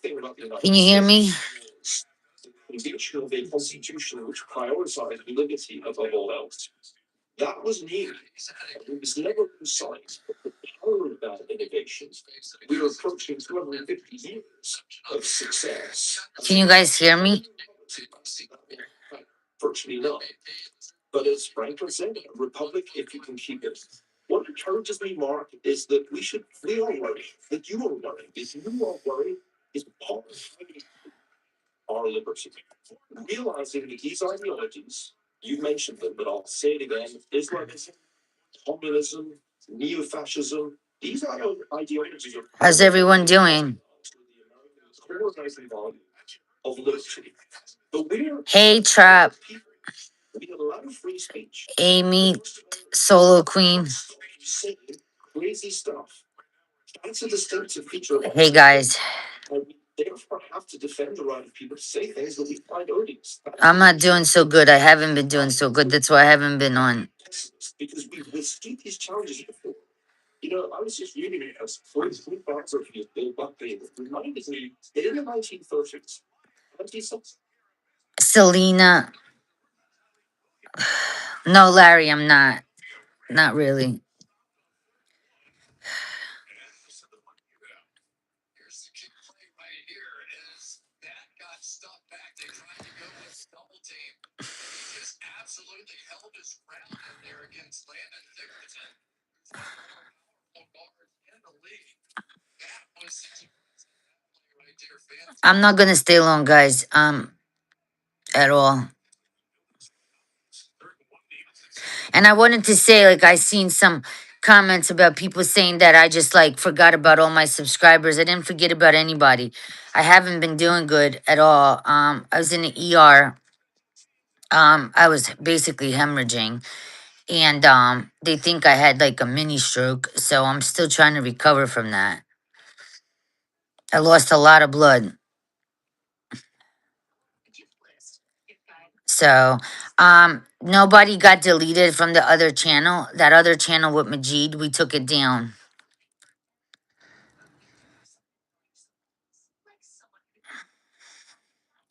Can you hear me? Can you guys hear me? How's everyone doing? Hey, Trap, Amy, Solo Queen. Hey, guys. I'm not doing so good. I haven't been doing so good. That's why I haven't been on. Selena. No, Larry, I'm not. Not really. I'm not gonna stay long, guys. At all. And I wanted to say, like, I seen some comments about people saying that I just like forgot about all my subscribers. I didn't forget about anybody. I haven't been doing good at all. I was in the ER. I was basically hemorrhaging, and they think I had like a mini stroke. So I'm still trying to recover from that. I lost a lot of blood. So, nobody got deleted from the other channel. That other channel with Majid, we took it down.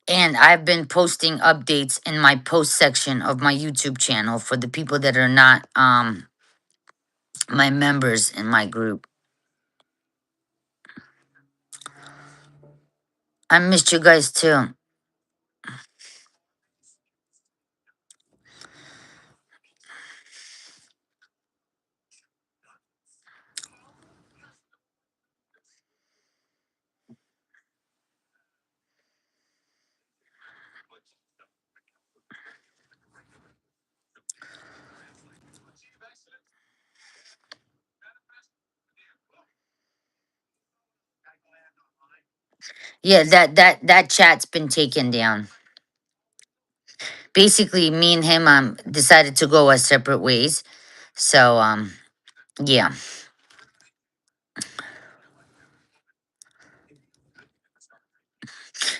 And I've been posting updates in my post section of my YouTube channel for the people that are not my members in my group. I missed you guys too. Yeah, that chat's been taken down. Basically, me and him decided to go our separate ways. So yeah.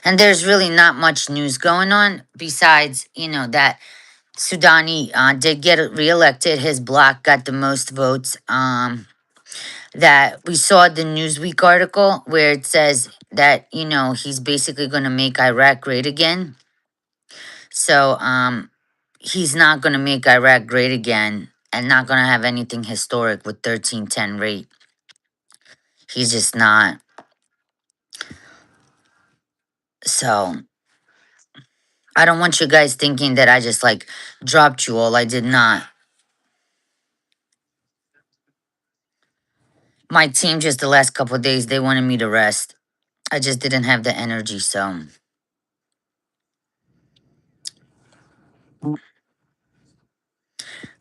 And there's really not much news going on besides, that Sudani did get reelected. His bloc got the most votes. That we saw the Newsweek article where it says that, he's basically going to make Iraq great again. So he's not going to make Iraq great again and not going to have anything historic with 1310 rate. He's just not. So I don't want you guys thinking that I just like dropped you all. I did not. My team just the last couple of days, they wanted me to rest. I just didn't have the energy, so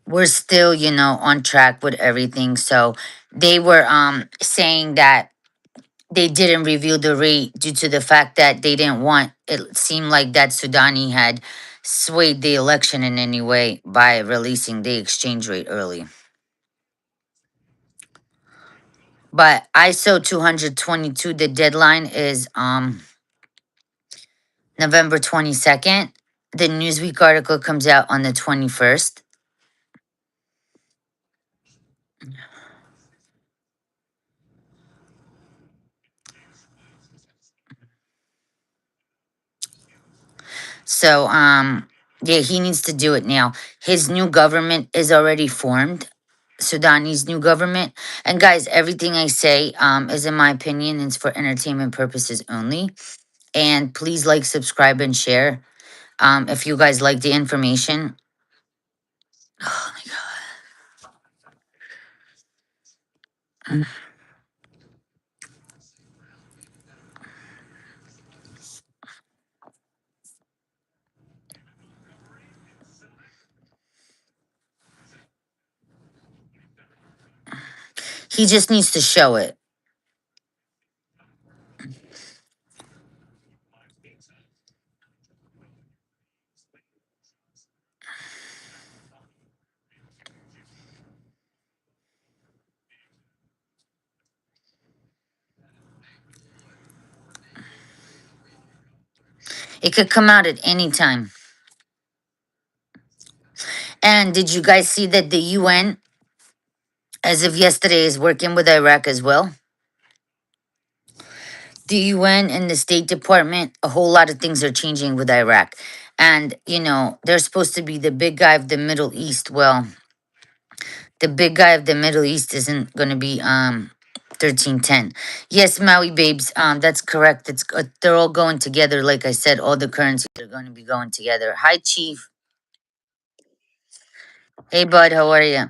we're still, on track with everything. So they were saying that they didn't reveal the rate due to the fact that they didn't want it seemed like that Sudani had swayed the election in any way by releasing the exchange rate early. But ISO 222, the deadline is November 22nd. The Newsweek article comes out on the 21st. So, yeah, he needs to do it now. His new government is already formed. Sudani's new government. And guys, everything I say is in my opinion, it's for entertainment purposes only. And please like, subscribe, and share. If you guys like the information. Oh my god. He just needs to show it. It could come out at any time. And did you guys see that the UN, as of yesterday, is working with Iraq as well? The UN and the State Department, a whole lot of things are changing with Iraq. And, they're supposed to be the big guy of the Middle East. Well, the big guy of the Middle East isn't going to be 1310. Yes, Maui babes, that's correct. They're all going together. Like I said, all the currencies are going to be going together. Hi, Chief. Hey, bud, how are you?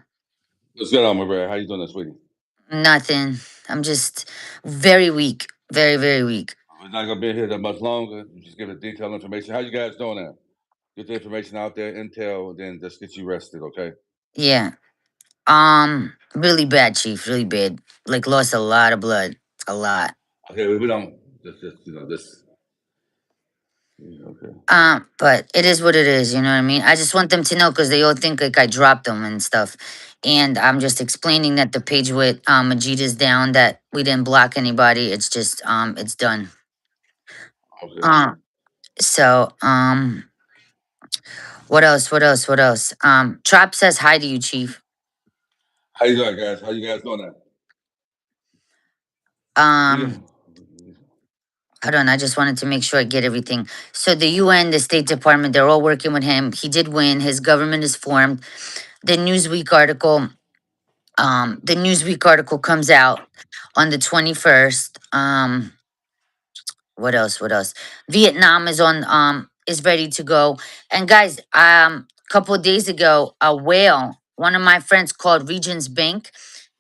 What's going on, my brother? How you doing this week? Nothing. I'm just very weak. Very, very weak. We're not gonna be here that much longer. Just give it detailed information. How you guys doing now? Get the information out there, intel, then just get you rested, okay? Yeah. Really bad, Chief. Really bad. Like lost a lot of blood. A lot. Okay, we don't just this. Okay. But it is what it is, you know what I mean? I just want them to know because they all think like I dropped them and stuff. And I'm just explaining that the page with Majid is down, that we didn't block anybody. It's just it's done. Okay. So what else? What else? What else? Trop says hi to you, Chief. How you doing, guys? How you guys doing now? Um We- Hold on, I just wanted to make sure I get everything. So the UN, the State Department, they're all working with him. He did win. His government is formed. The Newsweek article, comes out on the 21st. What else? What else? Vietnam is ready to go. And guys, a couple of days ago, a whale, one of my friends called Regions Bank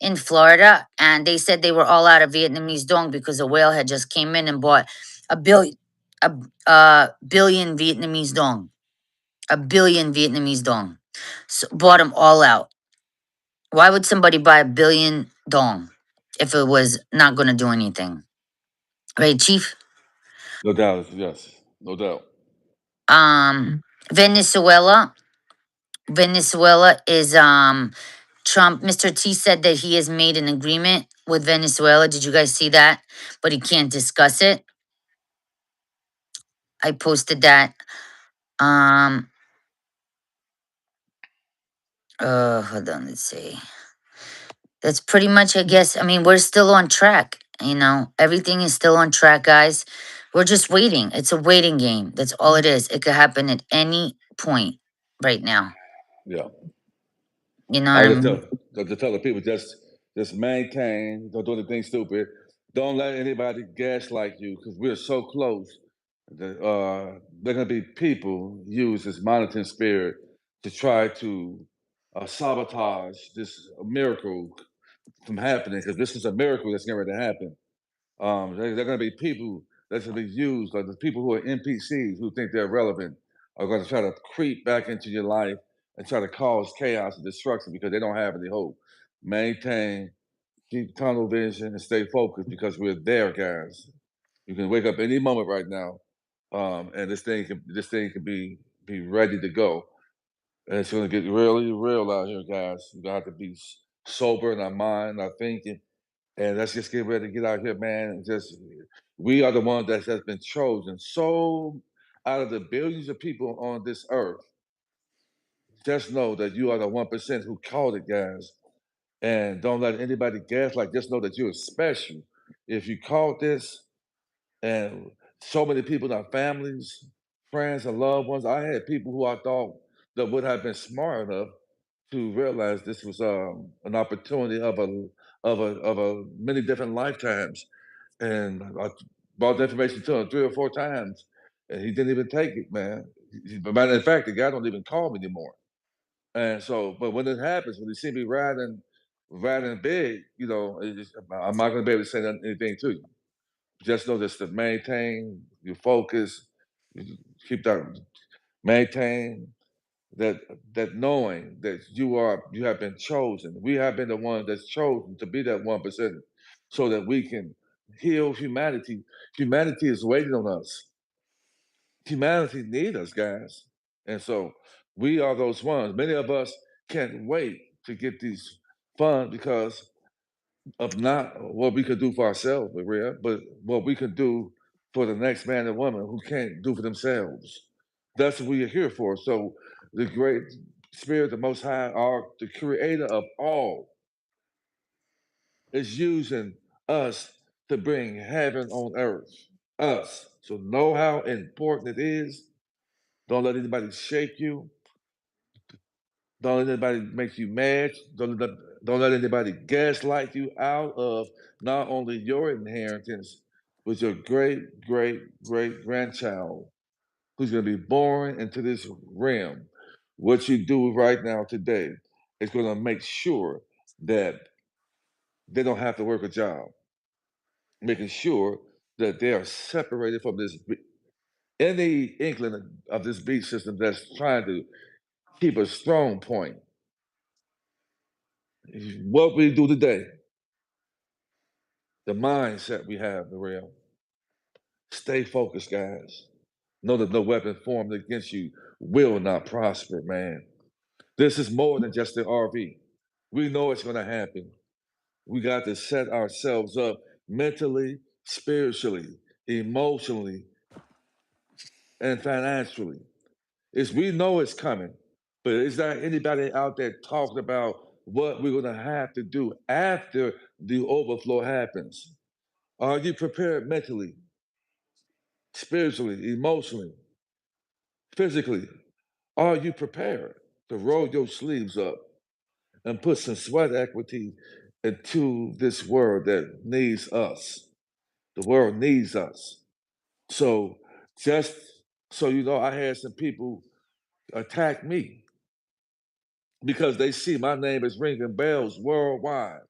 in Florida, and they said they were all out of Vietnamese dong because a whale had just came in and bought a billion a billion Vietnamese dong. A billion Vietnamese dong. So bought them all out. Why would somebody buy a billion dong if it was not going to do anything? Right, Chief? No doubt, yes, no doubt. Um, Venezuela. Venezuela is Trump. Mr. T said that he has made an agreement with Venezuela. Did you guys see that? But he can't discuss it. I posted that. Um, Hold on. Let's see. That's pretty much, I guess. I mean, we're still on track. Everything is still on track, guys. We're just waiting. It's a waiting game. That's all it is. It could happen at any point right now. Yeah. You know what I I would mean? just tell the people just maintain, don't do anything stupid. Don't let anybody gaslight you because we're so close. That, there are gonna be people use this monitoring spirit to try to sabotage this miracle from happening because this is a miracle that's going to happen. There are going to be people that's going to be used, like the people who are NPCs who think they're relevant are going to try to creep back into your life and try to cause chaos and destruction because they don't have any hope. Maintain, keep tunnel vision, and stay focused because we're there, guys. You can wake up any moment right now, and this thing can be ready to go. And it's going to get really real out here, guys. We're going to have to be sober in our mind, our thinking, and let's just get ready to get out here, man. And just we are the ones that has been chosen. So out of the billions of people on this earth, just know that you are the 1% who called it, guys. And don't let anybody gaslight. Just know that you're special. If you called this, and so many people in our families, friends and loved ones. I had people who I thought that would have been smart enough to realize this was an opportunity of a many different lifetimes, and I brought the information to him 3 or 4 times, and he didn't even take it, man. But matter of fact, the guy don't even call me anymore. And so, but when it happens, when you see me riding big, I'm not going to be able to say anything to you. Just know this: to maintain your focus, you keep that, maintain that that knowing that you have been chosen. We have been the one that's chosen to be that 1%, so that we can heal humanity. Humanity is waiting on us. Humanity need us, guys. And so we are those ones. Many of us can't wait to get these funds because of not what we could do for ourselves, Maria, but what we could do for the next man and woman who can't do for themselves. That's what we are here for. So the great spirit, the most high, are the creator of all, is using us to bring heaven on earth. Us. So know how important it is. Don't let anybody shake you. Don't let anybody make you mad. Don't let anybody gaslight you out of not only your inheritance, but your great, great, great grandchild who's going to be born into this realm. What you do right now today is going to make sure that they don't have to work a job, making sure that they are separated from this any inkling of this beast system that's trying to keep a strong point. What we do today, the mindset we have, Maria. Stay focused, guys. Know that no weapon formed against you will not prosper, man. This is more than just the RV. We know it's going to happen. We got to set ourselves up mentally, spiritually, emotionally, and financially. We know it's coming, but is there anybody out there talking about what we're going to have to do after the overflow happens? Are you prepared mentally, spiritually, emotionally, physically? Are you prepared to roll your sleeves up and put some sweat equity into this world that needs us? The world needs us. So, just so you know, I had some people attack me because they see my name is ringing bells worldwide.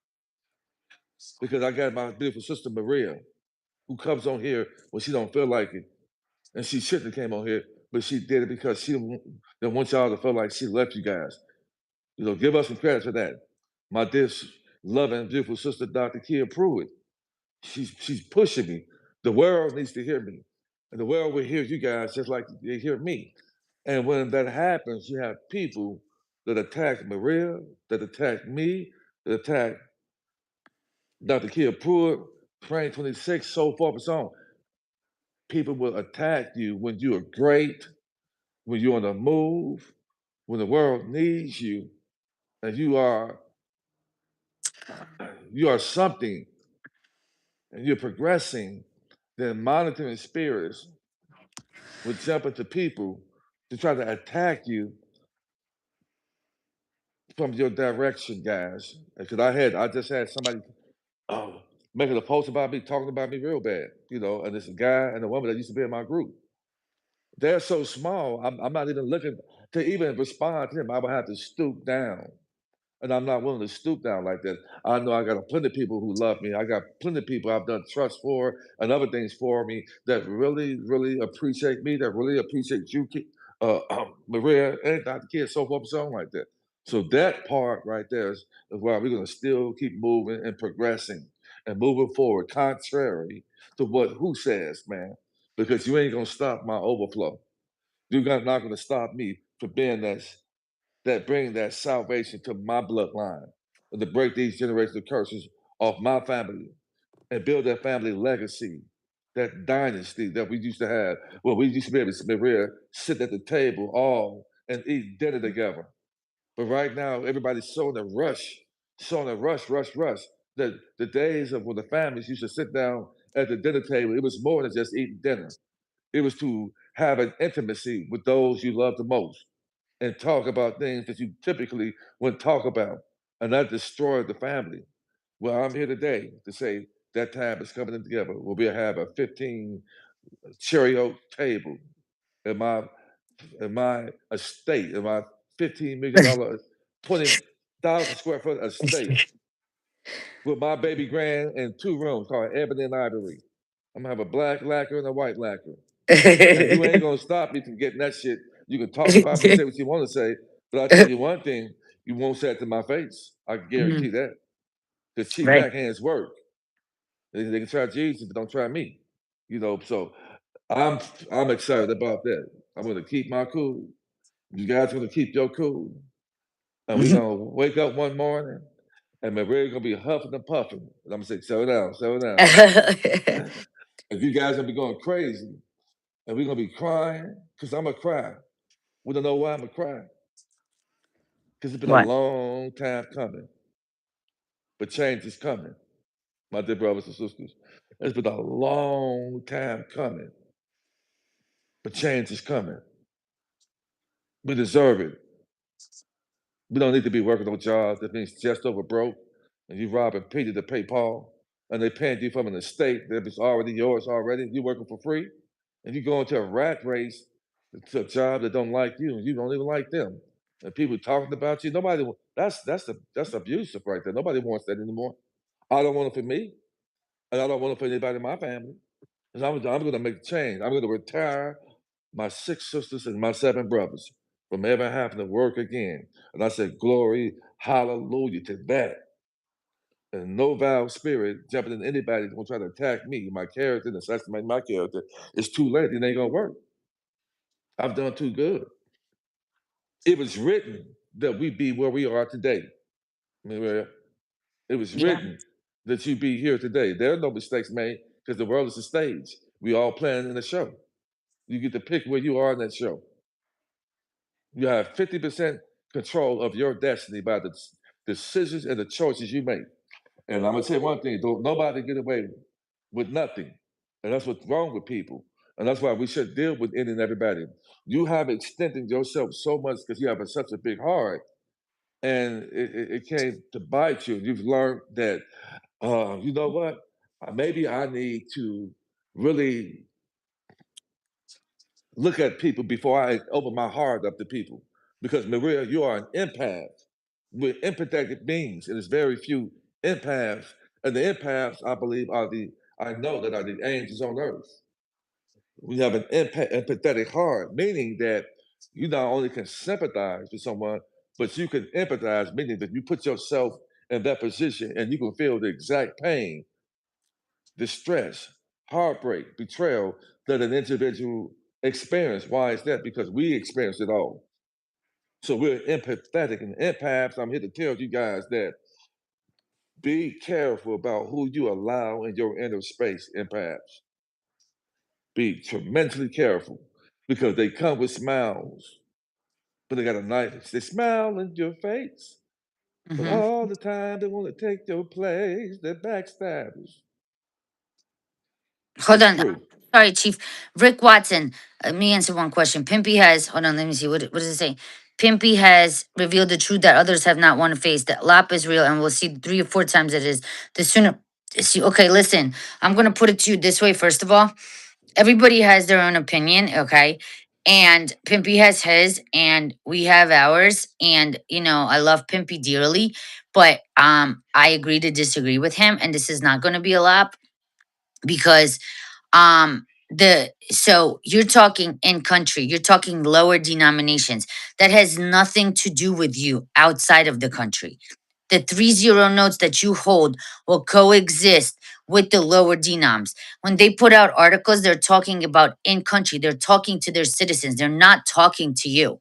Because I got my beautiful sister Maria, who comes on here when she don't feel like it, and she shouldn't have came on here, but she did it because she didn't want y'all to feel like she left you guys. Give us some credit for that. My dear, loving, beautiful sister, Dr. Kia Pruitt, she's pushing me. The world needs to hear me, and the world will hear you guys just like they hear me. And when that happens, you have people that attack Maria, that attack me, that attack Dr. Kia Pruitt, Train 26, so forth and so on. People will attack you when you are great, when you're on the move, when the world needs you, and you are something, and you're progressing. Then monitoring spirits would jump into people to try to attack you from your direction, guys. Because I just had somebody oh, making a post about me, talking about me real bad, and it's a guy and a woman that used to be in my group. They're so small, I'm not even looking to even respond to him. I would have to stoop down. And I'm not willing to stoop down like that. I know I got plenty of people who love me. I got plenty of people I've done trust for and other things for me that really, really appreciate me, that really appreciate you, Maria, and Dr. Kid, so forth and so on like that. So that part right there is why we're going to still keep moving and progressing and moving forward, contrary to what who says, man, because you ain't going to stop my overflow. You're not going to stop me from being that bring that salvation to my bloodline and to break these generational curses off my family and build that family legacy, that dynasty that we used to have. Well, we used to be able to sit at the table all and eat dinner together. But right now, everybody's so in a rush, rush, rush. The days of when the families used to sit down at the dinner table, it was more than just eating dinner. It was to have an intimacy with those you love the most and talk about things that you typically wouldn't talk about, and that destroyed the family. Well, I'm here today to say that time is coming together. We'll have a 15 cherry oak table in my estate, in my $15 million, 20,000 square foot estate with my baby grand in 2 rooms called Ebony and Ivory. I'm gonna have a black lacquer and a white lacquer. And you ain't gonna stop me from getting that shit. You can talk about me, say what you want to say, but I'll tell you one thing, you won't say it to my face. I Mhm. guarantee that. Because cheap Right. backhands work. They can try Jesus, but don't try me. So I'm I'm excited about that. I'm gonna keep my cool. You guys gonna keep your cool. And we're Mhm. gonna wake up one morning and we're gonna be huffing and puffing. And I'm gonna say, settle down. And you guys gonna be going crazy. And we're gonna be crying, because I'm gonna cry. We don't know why I'm gonna cry. Because it's been a What? long time coming. But change is coming, my dear brothers and sisters. It's been a long time coming, but change is coming. We deserve it. We don't need to be working no jobs that means just over broke, and you robbing Peter to pay Paul, and they paying you from an estate that is already yours already. You working for free, and you go into a rat race to a job that don't like you, and you don't even like them. And people talking about you. Nobody. That's abusive right there. Nobody wants that anymore. I don't want it for me, and I don't want it for anybody in my family. 'Cause I'm going to make a change. I'm going to retire my 6 sisters and my 7 brothers from ever having to work again. And I said, glory, hallelujah to that. And no vile spirit jumping in anybody that's going to try to attack me, my character, and assassinate my character. It's too late. It ain't going to work. I've done too good. It was written that we be where we are today. Maria. It was Yeah. written that you be here today. There are no mistakes made because the world is a stage. We all playing in a show. You get to pick where you are in that show. You have 50% control of your destiny by the decisions and the choices you make. And I'm gonna say one thing: don't nobody get away with nothing, and that's what's wrong with people. And that's why we should deal with any and everybody. You have extended yourself so much because you have such a big heart, and it came to bite you. You've learned that, you know what? Maybe I need to really look at people before I open my heart up to people. Because Maria, you are an empath. We're empathetic beings, and there's very few empaths. And the empaths, I believe, I know that are the angels on earth. We have an empathetic heart, meaning that you not only can sympathize with someone, but you can empathize, meaning that you put yourself in that position and you can feel the exact pain, distress, heartbreak, betrayal that an individual experienced. Why is that? Because we experience it all. So we're empathetic and empaths. I'm here to tell you guys that be careful about who you allow in your inner space, empaths. Be tremendously careful because they come with smiles, but they got a knife. They smile in your face, but Hmm. all the time they want to take your place. They're backstabbers. Hold It's on. true. Sorry, Chief. Rick Watson. Let me answer one question. Pimpy has, hold on, let me see. What does it say? Pimpy has revealed the truth that others have not want to face. That LAP is real and we'll see 3 or 4 times it is. The sooner. See, okay, listen. I'm going to put it to you this way, first of all. Everybody has their own opinion, okay? And Pimpy has his, and we have ours. And, I love Pimpy dearly, but I agree to disagree with him. And this is not going to be a LAP because the so you're talking in country, you're talking lower denominations. That has nothing to do with you outside of the country. The 30 notes that you hold will coexist with the lower denoms. When they put out articles, they're talking about in country, they're talking to their citizens, they're not talking to you.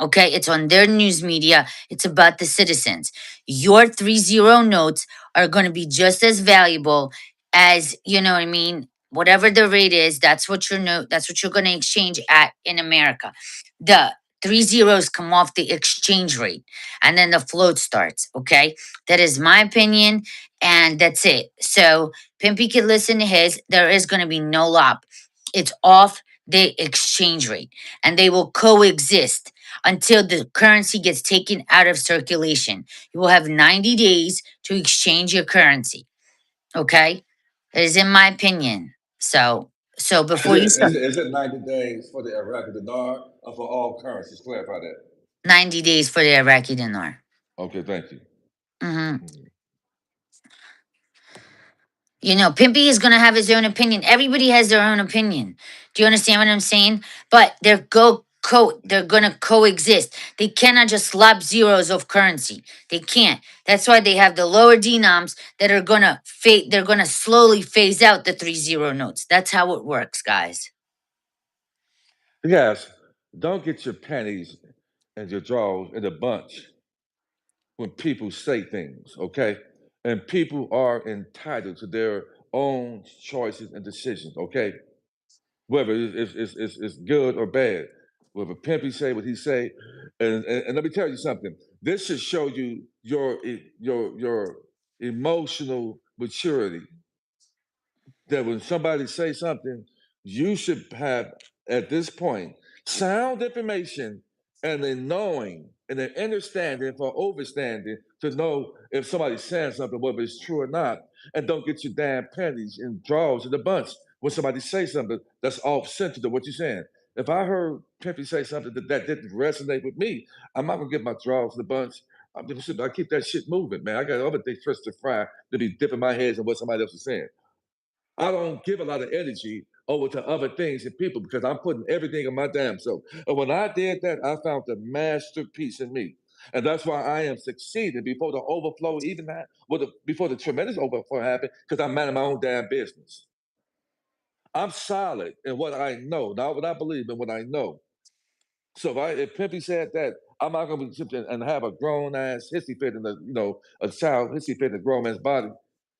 Okay, it's on their news media. It's about the citizens. Your 30 notes are going to be just as valuable as, you know what I mean? Whatever the rate is, that's what your note, that's what you're going to exchange at in America. The 30s come off the exchange rate and then the float starts. Okay, that is my opinion, and that's it. So Pimpy can listen to his. There is going to be no lop. It's off the exchange rate, and they will coexist until the currency gets taken out of circulation. You will have 90 days to exchange your currency. Okay? It is in my opinion. So Is before it, you is start, it, is it 90 days for the Iraqi dinar or for all currencies? Clarify that. 90 days for the Iraqi dinar. Okay, thank you. Hmm. Mhm. You know, Pimpy is gonna have his own opinion. Everybody has their own opinion. Do you understand what I'm saying? But they're gonna coexist. They cannot just slap zeros of currency. They can't. That's why they have the lower denoms that are gonna fade. They're gonna slowly phase out the 3 0 notes. That's how it works, guys. Yes, don't get your panties and your drawers in a bunch when people say things, okay? And people are entitled to their own choices and decisions, okay? Whether it's good or bad. Whether Pimpy say what he say, and let me tell you something. This should show you your emotional maturity, that when somebody say something, you should have at this point sound information and a knowing and an understanding for overstanding to know if somebody's saying something, whether it's true or not, and don't get your damn panties and drawers in a bunch when somebody say something that's off center to what you're saying. If I heard Pimpy say something that didn't resonate with me, I'm not gonna get my drawers in a bunch. I keep that shit moving, man. I got other things first to fry to be dipping my heads in what somebody else is saying. I don't give a lot of energy over to other things and people because I'm putting everything in my damn self. And when I did that, I found the masterpiece in me. And that's why I am succeeding before the overflow even before the tremendous overflow happened, because I'm minding my own damn business. I'm solid in what I know, not what I believe in, what I know. So if Pimpy said that, I'm not going to be and have a grown ass hissy fit in a child hissy fit in a grown man's body,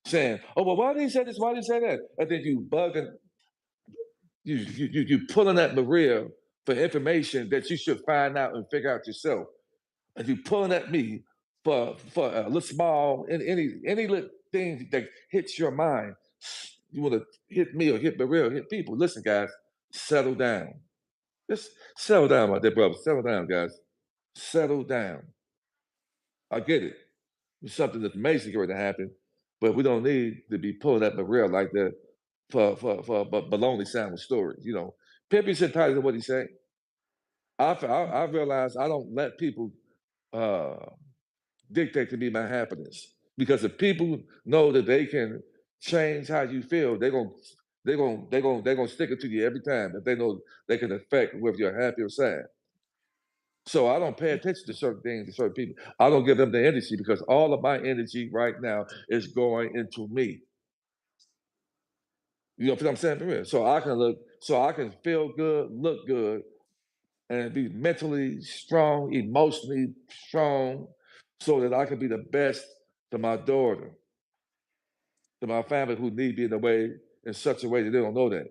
saying, "Oh well, why did he say this? Why did he say that?" And then you bugging, you pulling at Maria for information that you should find out and figure out yourself, and you pulling at me for a little small any little thing that hits your mind. You want to hit me or hit Maria or hit people? Listen, guys, settle down. Just settle down, my dear brother. Settle down, guys. Settle down. I get it. It's something that's amazing going to happen, but we don't need to be pulling at Maria like that for baloney sandwich stories. Pimpy's entitled to what he say. I realize I don't let people uh, dictate to me my happiness, because if people know that they can change how you feel, they're gonna stick it to you every time if they know they can affect whether you're happy or sad. So I don't pay attention to certain things to certain people. I don't give them the energy because all of my energy right now is going into me. You know what I'm saying? For real. So I can feel good, look good, and be mentally strong, emotionally strong, so that I can be the best to my daughter, to my family who need me in such a way that they don't know that.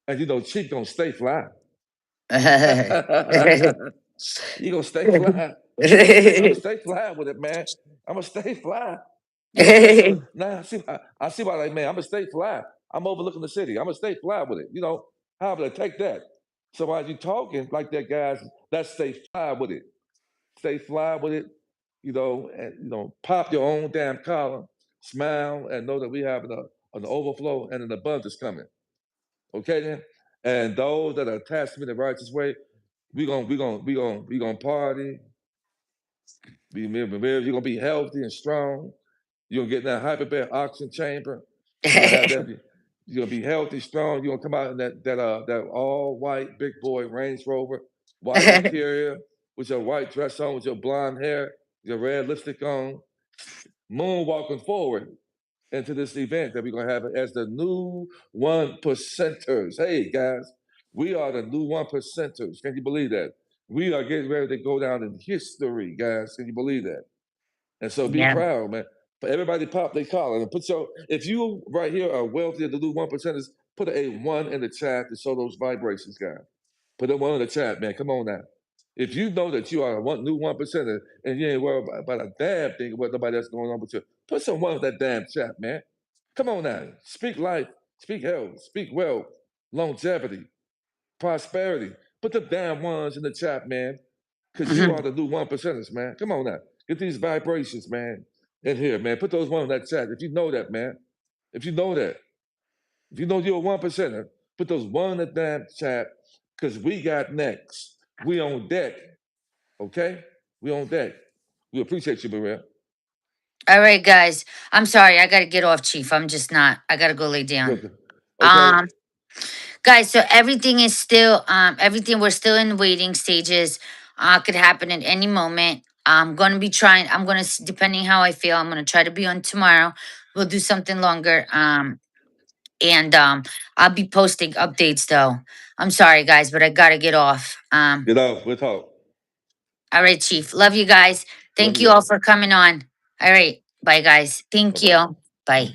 And Chief gonna stay fly. You gonna stay fly. I'm gonna stay fly with it, man. I'm gonna stay fly. So now I see why, like, man, I'm gonna stay fly. I'm overlooking the city. I'm gonna stay fly with it. How would I take that? So while you talking like that, guys, let's stay fly with it. Stay fly with it. And pop your own damn collar, smile, and know that we have an overflow and an abundance coming. Okay then. And those that are attached to me the righteous way, we gonna party. You're gonna be healthy and strong. You're gonna get in that hyperbaric oxygen chamber. You're gonna have that. You're gonna be healthy, strong. You're gonna come out in that all white big boy Range Rover, white interior, with your white dress on, with your blonde hair, your red lipstick on, moonwalking forward into this event that we're gonna have as the new one percenters. Hey guys, we are the new one percenters. Can you believe that? We are getting ready to go down in history, guys. Can you believe that? And so be Yeah. proud, man. For everybody pop they collar and if you right here are wealthy of the new one percenters, put a one in the chat to show those vibrations, guys. Put a one in the chat, man. Come on now. If you know that you are a new one percenter and you ain't worried about a damn thing what nobody else going on with you, put some one in that damn chat, man. Come on now. Speak life, speak health, speak wealth, longevity, prosperity. Put the damn ones in the chat, man. Cause you are Mhm. the new one percenters, man. Come on now. Get these vibrations, man, in here, man. Put those ones in that chat. If you know that, man. If you know that. If you know you're a one percenter, put those one in the damn chat. Cause we got next. We on deck. Okay? We on deck. We appreciate you, Maria. All right, guys. I'm sorry. I got to get off, Chief. I'm just not. I got to go lay down. Okay. Okay. Um, guys, so everything is still everything, we're still in waiting stages. Could happen at any moment. I'm going to be trying, I'm going to, depending how I feel, I'm going to try to be on tomorrow. We'll do something longer. And I'll be posting updates though. I'm sorry guys, but I got to get off. Get off. We'll talk. All right, Chief. Love you guys. Love Thank you you all all. for coming on. All right. Bye guys. Bye Thank bye. you. Bye.